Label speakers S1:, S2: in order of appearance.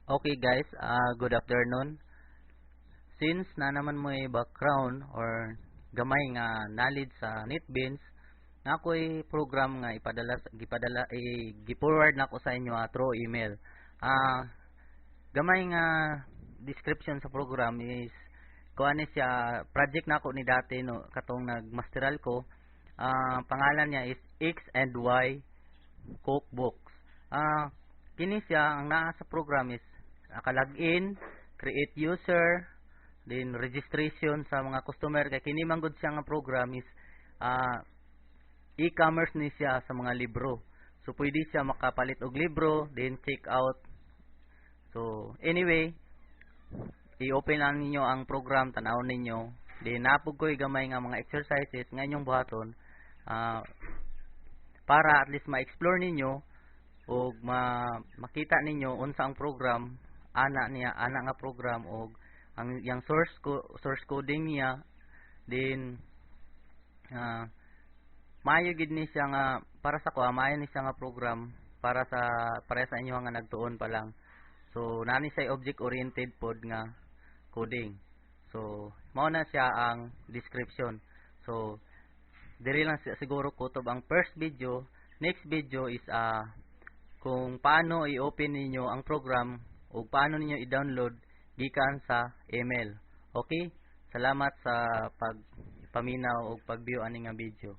S1: Okay guys, good afternoon. Since na naman mo background or gamay nga knowledge sa NetBeans, na ako'y program nga gipadala gi-forward nako sa inyo through email. Gamay nga description sa program is kuan siya project nako ni dati no katong nagmasteral ko. Pangalan niya is X and Y cookbooks. Kini siya ang naa sa program is naka-login, create user, then registration sa mga customer kay kini manggod siya nga program is e-commerce ni siya sa mga libro. So pwede siya makapalit og libro, then check out. So anyway, i-open lang ninyo ang program, tanawon ninyo. Then napog ko'y gamay nga mga exercises nga inyong buhaton para at least ma-explore ninyo o makita ninyo unsa ang program ana nga program og ang yang source coding niya. Then maayo gid ni siya nga para sa ko, maayo ni siya nga program para sa inyo nga nagtuon pa lang. So nani siya object oriented pod nga coding. So mao na siya ang description. So diri lang siguro kutob ang first video. Next video is kung paano i-open ninyo ang program o paano ninyo i-download gikan sa email. Okay? Salamat sa pagpaminaw o pag-view ani nga video.